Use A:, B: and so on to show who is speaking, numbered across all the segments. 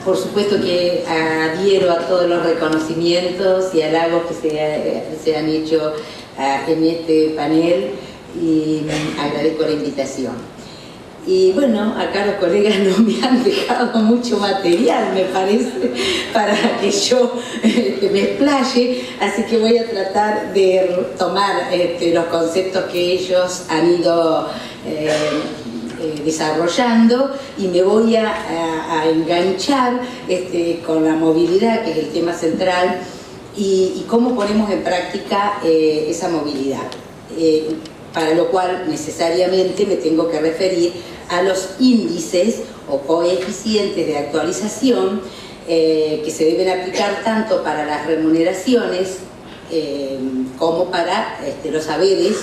A: Por supuesto que adhiero a todos los reconocimientos y halagos que se han hecho en este panel y agradezco la invitación. Y bueno, acá los colegas no me han dejado mucho material, me parece, para que yo me explaye, así que voy a tratar de tomar los conceptos que ellos han ido desarrollando y me voy a enganchar con la movilidad, que es el tema central, y cómo ponemos en práctica esa movilidad. Para lo cual necesariamente me tengo que referir a los índices o coeficientes de actualización que se deben aplicar tanto para las remuneraciones como para los saberes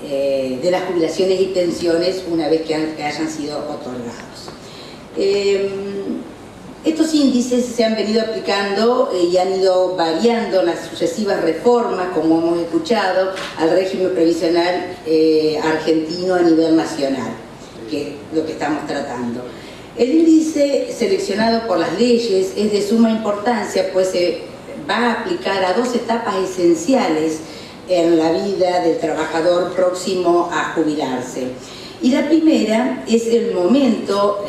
A: de las jubilaciones y pensiones una vez que hayan sido otorgados. Estos índices se han venido aplicando y han ido variando en las sucesivas reformas, como hemos escuchado, al régimen previsional argentino a nivel nacional, que es lo que estamos tratando. El índice seleccionado por las leyes es de suma importancia, pues se va a aplicar a dos etapas esenciales en la vida del trabajador próximo a jubilarse. Y la primera es el momento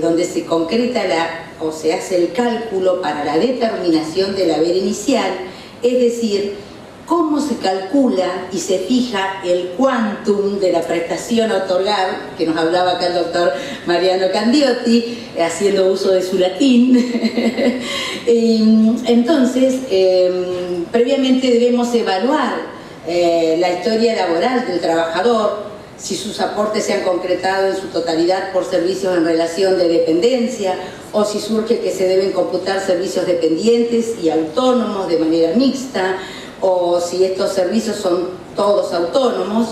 A: donde se concreta o se hace el cálculo para la determinación del haber inicial, es decir, cómo se calcula y se fija el quantum de la prestación a otorgar, que nos hablaba acá el doctor Mariano Candiotti, haciendo uso de su latín. Entonces, previamente debemos evaluar la historia laboral del trabajador, si sus aportes se han concretado en su totalidad por servicios en relación de dependencia, o si surge que se deben computar servicios dependientes y autónomos de manera mixta, o si estos servicios son todos autónomos,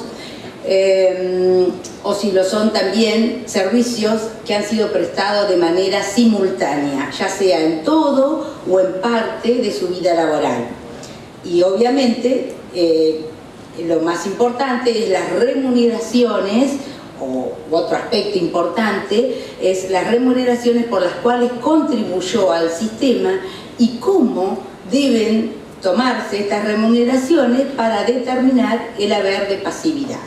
A: o si lo son también servicios que han sido prestados de manera simultánea, ya sea en todo o en parte de su vida laboral. Y obviamente lo más importante es las remuneraciones, o otro aspecto importante es las remuneraciones por las cuales contribuyó al sistema y cómo deben tomarse estas remuneraciones para determinar el haber de pasividad.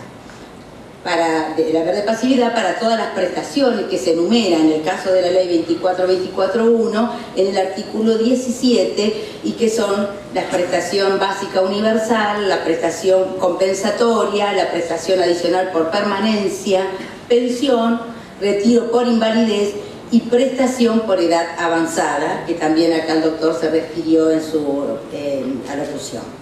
A: El haber de pasividad para todas las prestaciones que se enumeran en el caso de la ley 24.24.1 en el artículo 17 y que son la prestación básica universal, la prestación compensatoria, la prestación adicional por permanencia, pensión, retiro por invalidez y prestación por edad avanzada, que también acá el doctor se refirió en su alocución.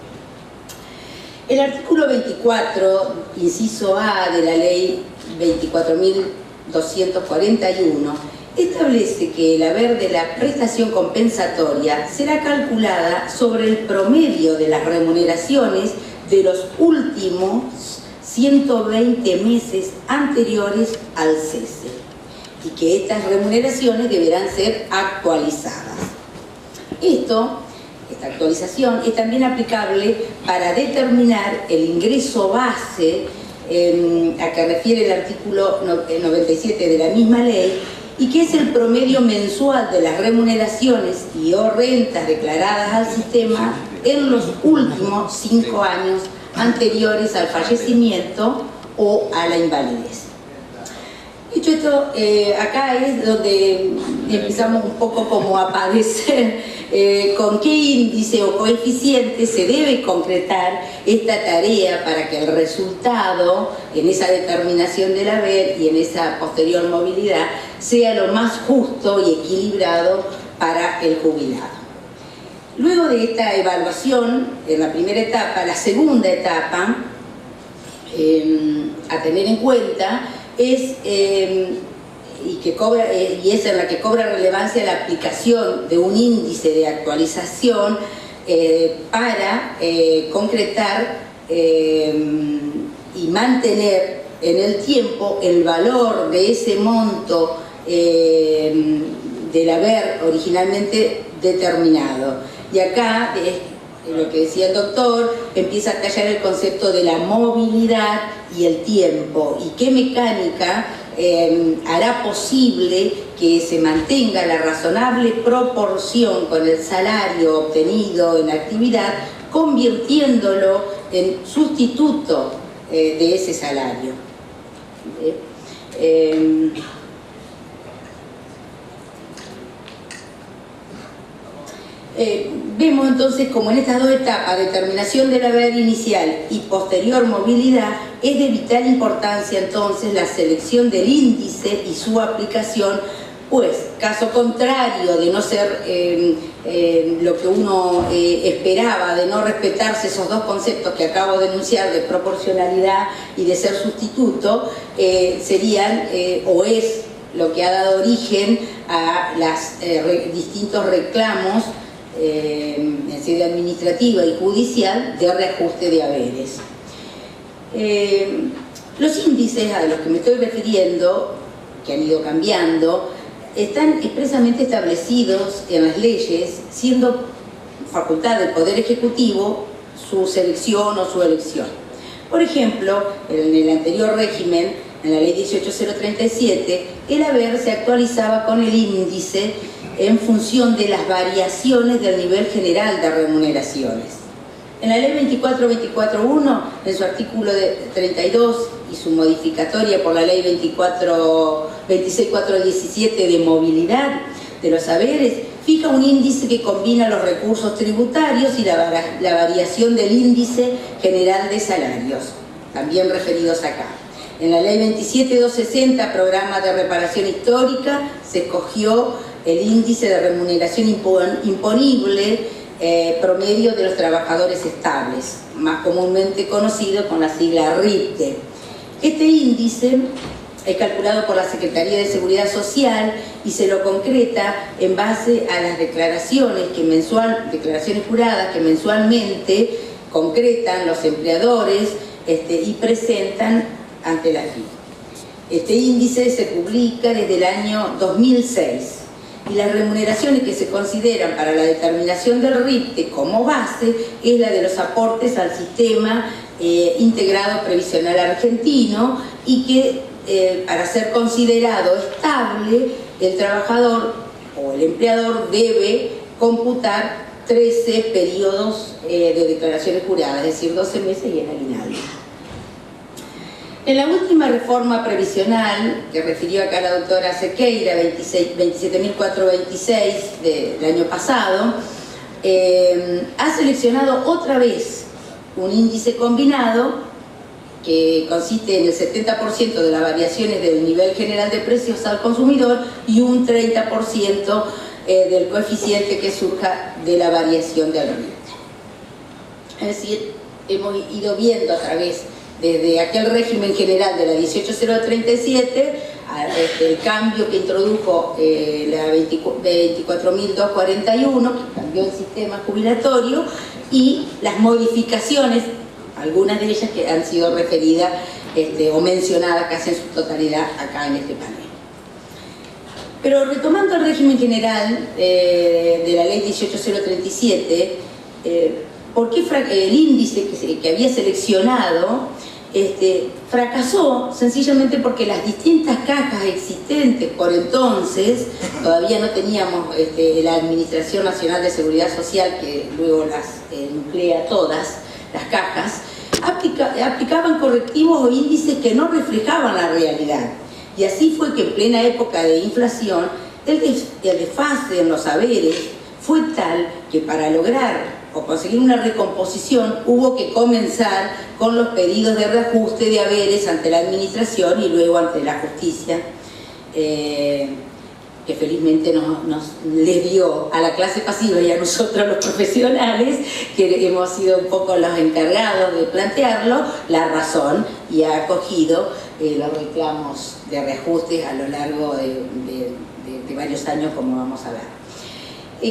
A: El artículo 24, inciso A de la ley 24.241, establece que el haber de la prestación compensatoria será calculada sobre el promedio de las remuneraciones de los últimos 120 meses anteriores al cese, y que estas remuneraciones deberán ser actualizadas. Esta actualización es también aplicable para determinar el ingreso base a que refiere el artículo 97 de la misma ley, y que es el promedio mensual de las remuneraciones y o rentas declaradas al sistema en los últimos 5 años anteriores al fallecimiento o a la invalidez. Dicho esto, acá es donde empezamos un poco como a padecer con qué índice o coeficiente se debe concretar esta tarea para que el resultado en esa determinación del haber y en esa posterior movilidad sea lo más justo y equilibrado para el jubilado. Luego de esta evaluación, en la primera etapa, la segunda etapa a tener en cuenta es y es en la que cobra relevancia la aplicación de un índice de actualización para concretar y mantener en el tiempo el valor de ese monto del haber originalmente determinado. Y acá lo que decía el doctor, empieza a tallar el concepto de la movilidad y el tiempo, y qué mecánica hará posible que se mantenga la razonable proporción con el salario obtenido en actividad, convirtiéndolo en sustituto de ese salario. Vemos entonces como en estas dos etapas, determinación del haber inicial y posterior movilidad, es de vital importancia entonces la selección del índice y su aplicación, pues caso contrario de no ser lo que uno esperaba, de no respetarse esos dos conceptos que acabo de enunciar, de proporcionalidad y de ser sustituto, serían o es lo que ha dado origen a los distintos reclamos en sede administrativa y judicial de reajuste de haberes. Los índices a los que me estoy refiriendo, que han ido cambiando, están expresamente establecidos en las leyes, siendo facultad del Poder Ejecutivo su selección o su elección. Por ejemplo, en el anterior régimen, en la Ley 18.037, el haber se actualizaba con el índice en función de las variaciones del nivel general de remuneraciones. En la Ley 24.1, en su artículo 32 y su modificatoria por la Ley 26.417 de movilidad de los haberes, fija un índice que combina los recursos tributarios y la variación del índice general de salarios, también referidos acá. En la Ley 27.260, programa de reparación histórica, se escogió el índice de remuneración imponible promedio de los trabajadores estables, más comúnmente conocido con la sigla RIPTE. Este índice es calculado por la Secretaría de Seguridad Social y se lo concreta en base a las declaraciones juradas que mensualmente concretan los empleadores y presentan ante la FIP. Este índice se publica desde el año 2006 y las remuneraciones que se consideran para la determinación del RIPTE como base es la de los aportes al sistema integrado previsional argentino, y que para ser considerado estable el trabajador o el empleador debe computar 13 periodos de declaraciones juradas, es decir, 12 meses y el aguinaldo. En la última reforma previsional, que refirió acá la doctora Sequeira, 27.426 del año pasado, ha seleccionado otra vez un índice combinado que consiste en el 70% de las variaciones del nivel general de precios al consumidor y un 30% del coeficiente que surja de la variación del RIPTE. Es decir, hemos ido viendo a través desde aquel régimen general de la 18.037, el cambio que introdujo la 24.241, que cambió el sistema jubilatorio, y las modificaciones, algunas de ellas que han sido referidas o mencionadas casi en su totalidad acá en este panel. Pero retomando el régimen general de la ley 18.037, ¿por qué el índice que había seleccionado fracasó? Sencillamente porque las distintas cajas existentes por entonces, todavía no teníamos la Administración Nacional de Seguridad Social, que luego las nuclea todas las cajas, aplicaban correctivos o índices que no reflejaban la realidad. Y así fue que en plena época de inflación, el desfase en los haberes fue tal que para lograr o conseguir una recomposición hubo que comenzar con los pedidos de reajuste de haberes ante la administración y luego ante la justicia, que felizmente les dio a la clase pasiva y a nosotros los profesionales, que hemos sido un poco los encargados de plantearlo, la razón, y ha acogido los reclamos de reajustes a lo largo de varios años, como vamos a ver.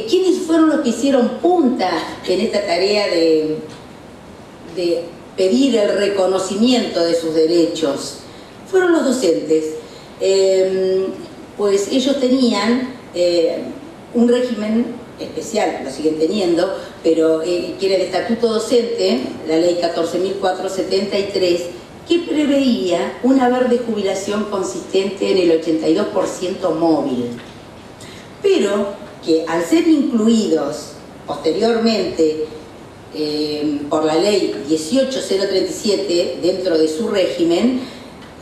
A: ¿Quiénes fueron los que hicieron punta en esta tarea de pedir el reconocimiento de sus derechos? Fueron los docentes. Pues ellos tenían un régimen especial, lo siguen teniendo, pero que era el Estatuto Docente, la Ley 14.473, que preveía un haber de jubilación consistente en el 82% móvil, pero que al ser incluidos posteriormente por la Ley 18.037 dentro de su régimen,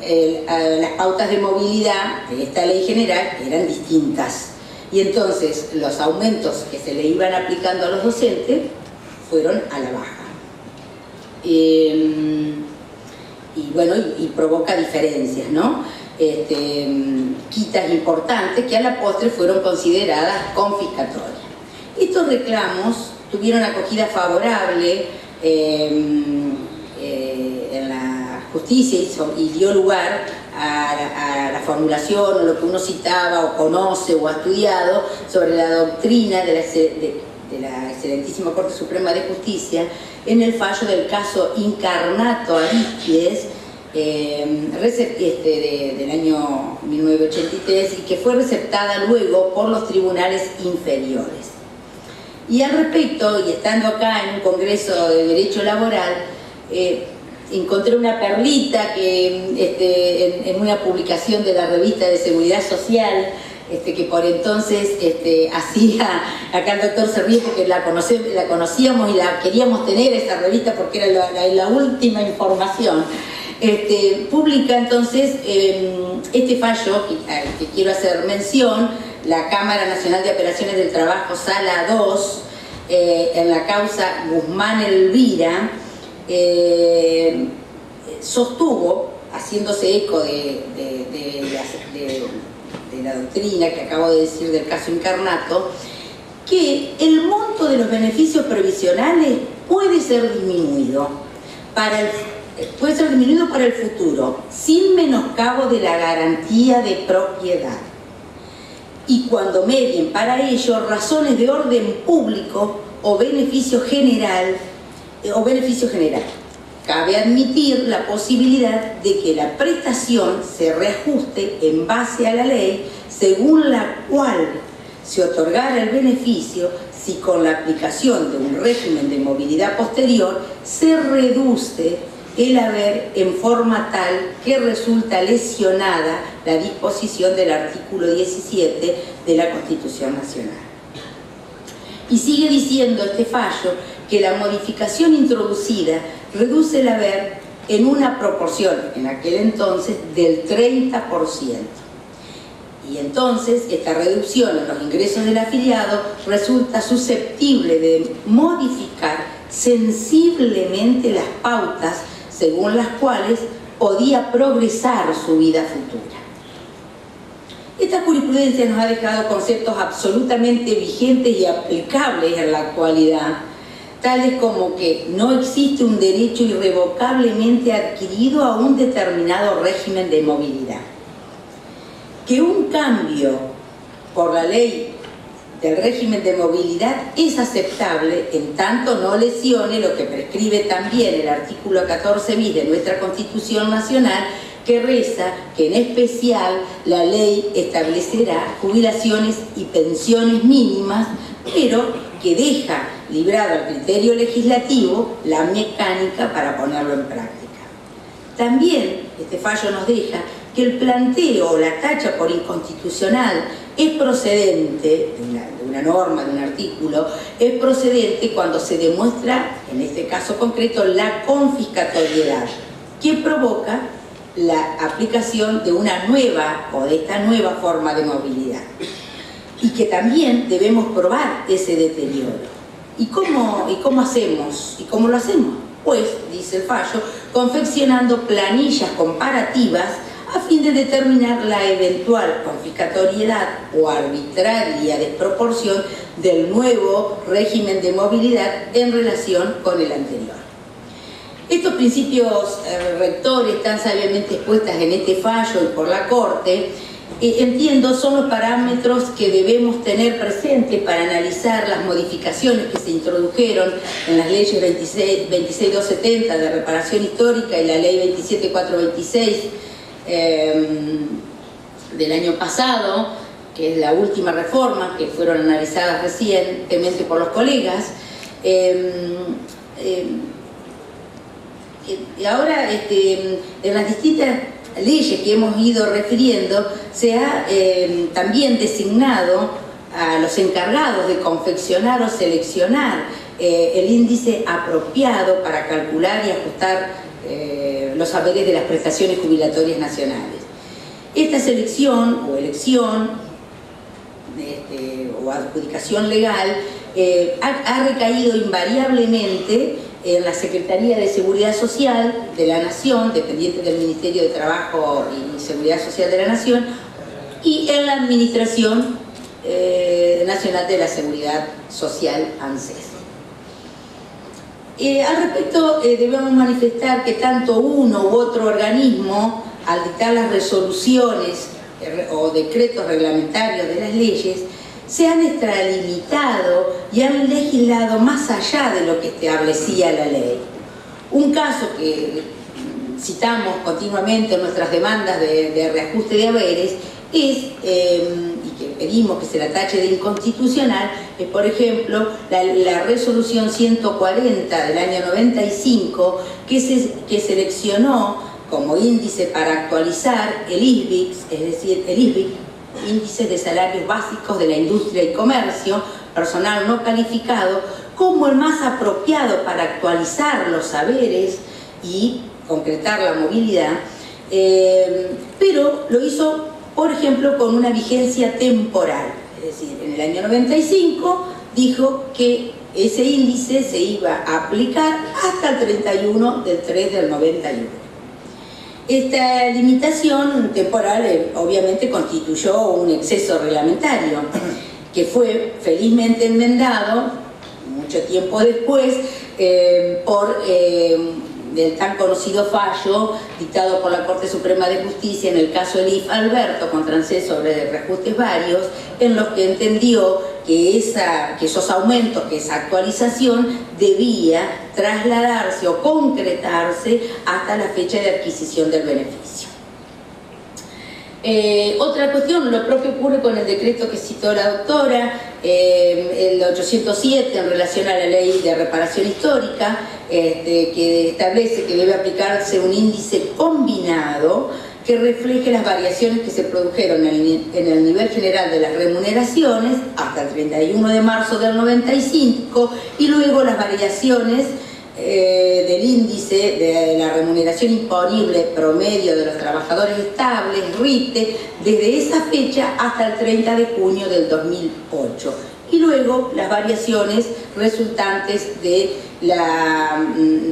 A: las pautas de movilidad de esta ley general eran distintas. Y entonces los aumentos que se le iban aplicando a los docentes fueron a la baja. Y bueno, y provoca diferencias, ¿no? Quitas importantes que a la postre fueron consideradas confiscatorias. Estos reclamos tuvieron acogida favorable en la justicia y dio lugar a la formulación o lo que uno citaba o conoce o ha estudiado sobre la doctrina de la excelentísima Corte Suprema de Justicia en el fallo del caso Incarnato Aristides del año 1983 y que fue receptada luego por los tribunales inferiores. Y al respecto, y estando acá en un congreso de Derecho Laboral, encontré una perlita que en una publicación de la revista de Seguridad Social, que por entonces hacía, acá el doctor se ríe porque la conocíamos y la queríamos tener, esta revista, porque era la última información. Publica entonces este fallo que quiero hacer mención, la Cámara Nacional de Apelaciones del Trabajo, Sala 2, en la causa Guzmán Elvira, sostuvo, haciéndose eco de la doctrina que acabo de decir del caso Incarnato, que el monto de los beneficios previsionales puede ser disminuido para el futuro, sin menoscabo de la garantía de propiedad. Y cuando medien para ello razones de orden público o beneficio general, cabe admitir la posibilidad de que la prestación se reajuste en base a la ley según la cual se otorgara el beneficio si con la aplicación de un régimen de movilidad posterior se reduce el haber en forma tal que resulta lesionada la disposición del artículo 17 de la Constitución Nacional. Y sigue diciendo este fallo que la modificación introducida reduce el haber en una proporción, en aquel entonces, del 30%. Y entonces esta reducción en los ingresos del afiliado resulta susceptible de modificar sensiblemente las pautas según las cuales podía progresar su vida futura. Esta jurisprudencia nos ha dejado conceptos absolutamente vigentes y aplicables en la actualidad, tales como que no existe un derecho irrevocablemente adquirido a un determinado régimen de movilidad, que un cambio por la ley del régimen de movilidad es aceptable en tanto no lesione lo que prescribe también el artículo 14 bis de nuestra Constitución Nacional, que reza que en especial la ley establecerá jubilaciones y pensiones mínimas, pero que deja librado al criterio legislativo la mecánica para ponerlo en práctica. También este fallo nos deja que el planteo o la tacha por inconstitucional es procedente de una norma, de un artículo, es procedente cuando se demuestra, en este caso concreto, la confiscatoriedad, que provoca la aplicación de una nueva o de esta nueva forma de movilidad. Y que también debemos probar ese deterioro. ¿Y cómo hacemos? ¿Y cómo lo hacemos? Pues, dice el fallo, confeccionando planillas comparativas a fin de determinar la eventual confiscatoriedad o arbitraria desproporción del nuevo régimen de movilidad en relación con el anterior. Estos principios rectores tan sabiamente expuestas en este fallo y por la Corte, entiendo, son los parámetros que debemos tener presentes para analizar las modificaciones que se introdujeron en las leyes 26.270 de reparación histórica y la ley 27.426 del año pasado, que es la última reforma, que fueron analizadas recientemente por los colegas, Ahora, en las distintas leyes que hemos ido refiriendo, se ha también designado a los encargados de confeccionar o seleccionar el índice apropiado para calcular y ajustar los saberes de las prestaciones jubilatorias nacionales. Esta selección o elección o adjudicación legal ha recaído invariablemente en la Secretaría de Seguridad Social de la Nación, dependiente del Ministerio de Trabajo y Seguridad Social de la Nación, y en la Administración Nacional de la Seguridad Social, ANSES. Al respecto, debemos manifestar que tanto uno u otro organismo, al dictar las resoluciones o decretos reglamentarios de las leyes, se han extralimitado y han legislado más allá de lo que establecía la ley. Un caso que citamos continuamente en nuestras demandas de reajuste de haberes es, y que pedimos que se la tache de inconstitucional, es por ejemplo la resolución 140 del año 95 que seleccionó como índice para actualizar el ISBIC, es decir, el ISBIC, índices de salarios básicos de la industria y comercio, personal no calificado, como el más apropiado para actualizar los saberes y concretar la movilidad, pero lo hizo, por ejemplo, con una vigencia temporal. Es decir, en el año 95 dijo que ese índice se iba a aplicar hasta el 31 del 3 del 91. Esta limitación temporal obviamente constituyó un exceso reglamentario que fue felizmente enmendado mucho tiempo después por el tan conocido fallo dictado por la Corte Suprema de Justicia en el caso Elif Alberto contra ANSES sobre reajustes varios, en los que entendió que esos aumentos, que esa actualización debía trasladarse o concretarse hasta la fecha de adquisición del beneficio. Otra cuestión, lo propio ocurre con el decreto que citó la doctora, el 807 en relación a la ley de reparación histórica, que establece que debe aplicarse un índice combinado que refleje las variaciones que se produjeron en el nivel general de las remuneraciones hasta el 31 de marzo del 95 y luego las variaciones del índice de la remuneración imponible promedio de los trabajadores estables, RITE, desde esa fecha hasta el 30 de junio del 2008. Y luego las variaciones resultantes de la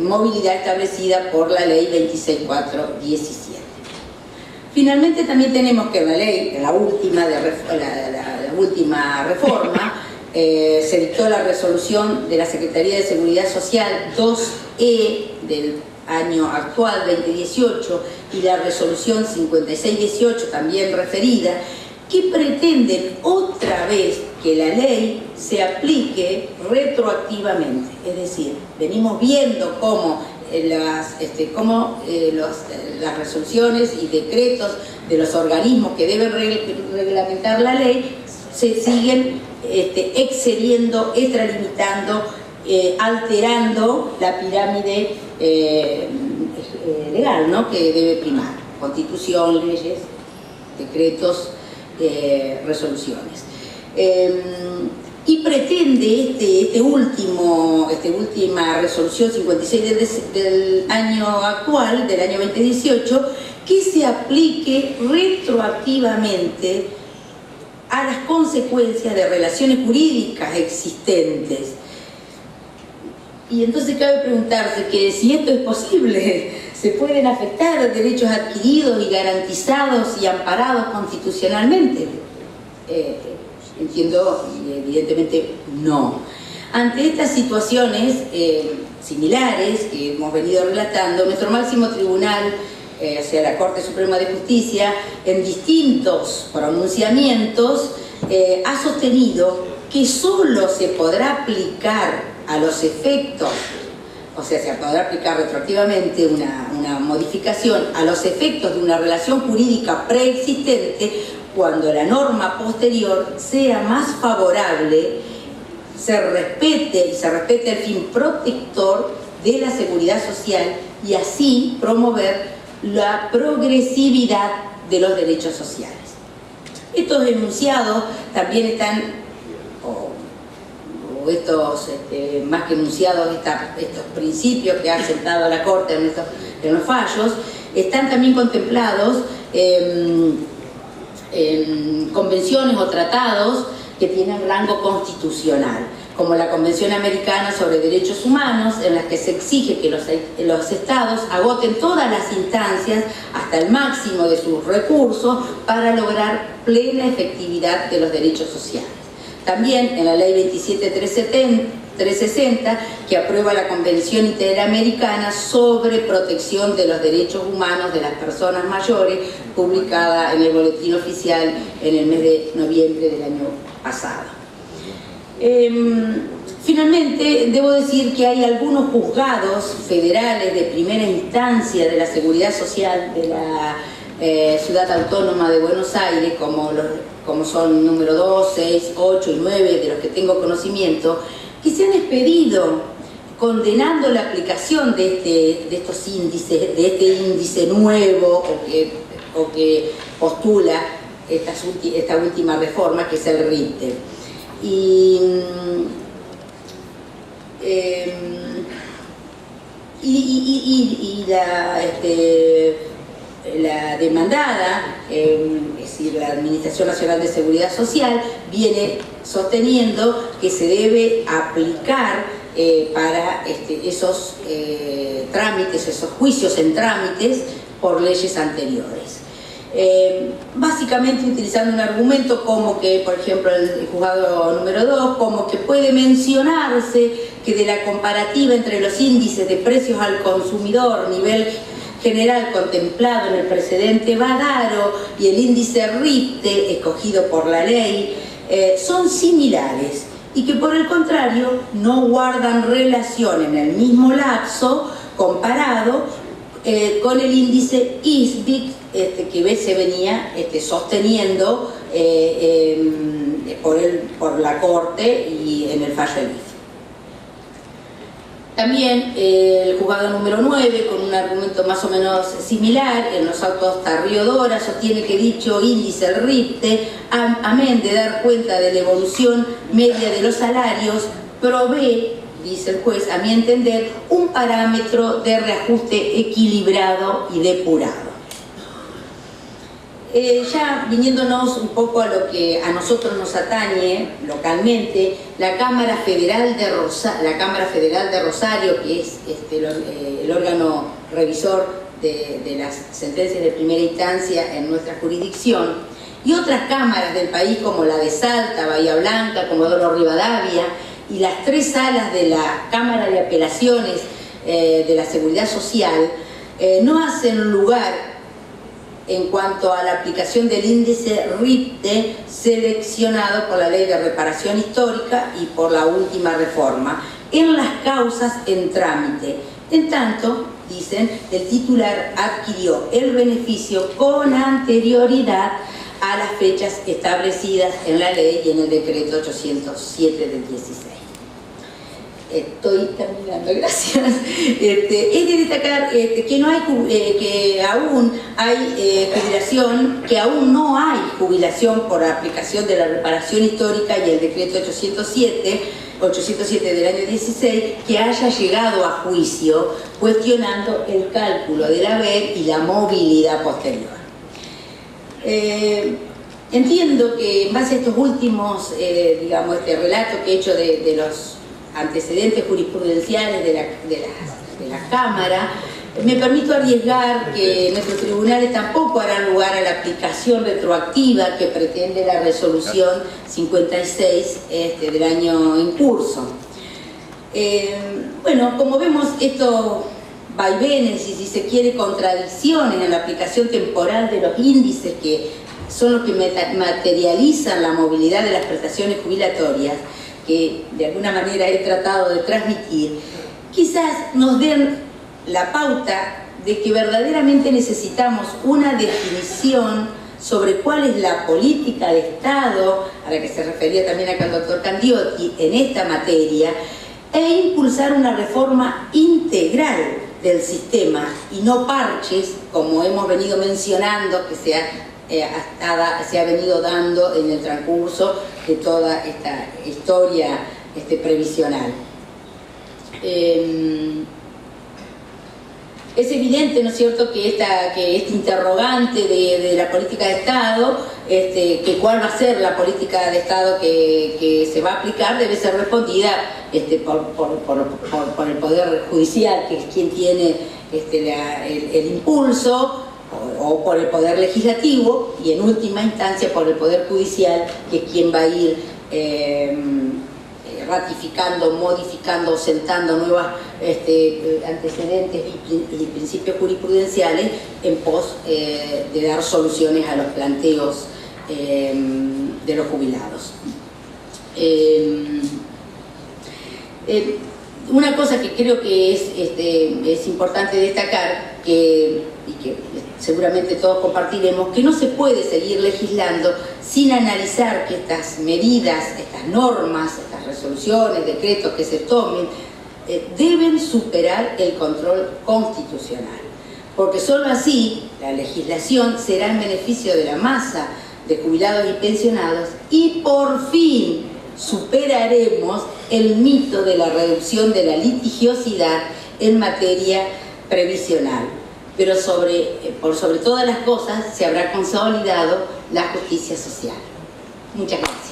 A: movilidad establecida por la ley 26417. Finalmente también tenemos que la ley, en la última reforma, se dictó la resolución de la Secretaría de Seguridad Social 2E del año actual 2018 y la resolución 5618 también referida, que pretenden otra vez que la ley se aplique retroactivamente. Es decir, venimos viendo cómo las resoluciones y decretos de los organismos que deben reglamentar la ley se siguen excediendo, extralimitando, alterando la pirámide legal, ¿no?, que debe primar: Constitución, leyes, decretos, resoluciones. Y pretende esta última resolución 56 del año actual, del año 2018, que se aplique retroactivamente a las consecuencias de relaciones jurídicas existentes. Y entonces cabe preguntarse que si esto es posible, ¿se pueden afectar derechos adquiridos y garantizados y amparados constitucionalmente? Entiendo, evidentemente, no. Ante estas situaciones similares que hemos venido relatando, nuestro máximo tribunal, o sea, la Corte Suprema de Justicia, en distintos pronunciamientos, ha sostenido que solo se podrá aplicar a los efectos, o sea, se podrá aplicar retroactivamente una modificación a los efectos de una relación jurídica preexistente cuando la norma posterior sea más favorable se respete y se respete el fin protector de la seguridad social y así promover la progresividad de los derechos sociales. Estos enunciados también están, más que enunciados, estos principios que ha sentado la Corte en los fallos, están también contemplados en convenciones o tratados que tienen rango constitucional, como la Convención Americana sobre Derechos Humanos, en la que se exige que los estados agoten todas las instancias hasta el máximo de sus recursos para lograr plena efectividad de los derechos sociales. También en la Ley 27360, que aprueba la Convención Interamericana sobre Protección de los Derechos Humanos de las Personas Mayores, publicada en el Boletín Oficial en el mes de noviembre del año pasado. Finalmente, debo decir que hay algunos juzgados federales de primera instancia de la seguridad social de la Ciudad Autónoma de Buenos Aires, como son número 2, 6, 8 y 9, de los que tengo conocimiento, que se han expedido condenando la aplicación de estos índices, de este índice nuevo o que postula esta última reforma, que es el RIPTE. La demandada, es decir, la Administración Nacional de Seguridad Social, viene sosteniendo que se debe aplicar para esos trámites, esos juicios en trámites por leyes anteriores. Básicamente utilizando un argumento como que, por ejemplo, el juzgado número 2, como que puede mencionarse que de la comparativa entre los índices de precios al consumidor nivel general contemplado en el precedente Badaro y el índice RIPTE escogido por la ley son similares y que por el contrario no guardan relación en el mismo lapso comparado con el índice ISBIC que se venía sosteniendo por la Corte y en el fallo del IFE. También el juzgado número 9, con un argumento más o menos similar, en los autos Tarrio-Dora, sostiene que dicho índice, el RIPTE, amén de dar cuenta de la evolución media de los salarios, provee, dice el juez, a mi entender, un parámetro de reajuste equilibrado y depurado. Ya viniéndonos un poco a lo que a nosotros nos atañe localmente, la Cámara Federal de Rosario, que es el órgano revisor de las sentencias de primera instancia en nuestra jurisdicción, y otras cámaras del país como la de Salta, Bahía Blanca, Comodoro Rivadavia, y las 3 salas de la Cámara de Apelaciones de la Seguridad Social, no hacen lugar en cuanto a la aplicación del índice RIPTE seleccionado por la Ley de Reparación Histórica y por la última reforma en las causas en trámite. En tanto, dicen, el titular adquirió el beneficio con anterioridad a las fechas establecidas en la ley y en el decreto 807 del 16. Estoy terminando, gracias. Es de destacar que no hay, que aún hay jubilación, que aún no hay jubilación por aplicación de la reparación histórica y el decreto 807 del año 16, que haya llegado a juicio cuestionando el cálculo del haber y la movilidad posterior. Entiendo que en base a estos últimos, digamos, este relato que he hecho de los antecedentes jurisprudenciales de la Cámara, me permito arriesgar que nuestros tribunales tampoco harán lugar a la aplicación retroactiva que pretende la resolución 56 del año en curso. Bueno, como vemos, estos vaivenes y, si se quiere, contradicciones en la aplicación temporal de los índices que son los que materializan la movilidad de las prestaciones jubilatorias, que de alguna manera he tratado de transmitir, quizás nos den la pauta de que verdaderamente necesitamos una definición sobre cuál es la política de Estado, a la que se refería también acá el doctor Candiotti, en esta materia, e impulsar una reforma integral del sistema y no parches, como hemos venido mencionando, que se ha venido dando en el transcurso de toda esta historia previsional. Es evidente, ¿no es cierto?, que este interrogante de la política de Estado, que cuál va a ser la política de Estado que se va a aplicar, debe ser respondida por el Poder Judicial, que es quien tiene el impulso, o por el Poder Legislativo, y en última instancia por el Poder Judicial, que es quien va a ir ratificando, modificando, sentando nuevos antecedentes y principios jurisprudenciales en pos de dar soluciones a los planteos de los jubilados. Una cosa que creo que es importante destacar, y que seguramente todos compartiremos, que no se puede seguir legislando sin analizar que estas medidas, estas normas, estas resoluciones, decretos que se tomen, deben superar el control constitucional, porque solo así la legislación será en beneficio de la masa de jubilados y pensionados, y por fin superaremos el mito de la reducción de la litigiosidad en materia previsional. Pero por sobre todas las cosas se habrá consolidado la justicia social. Muchas gracias.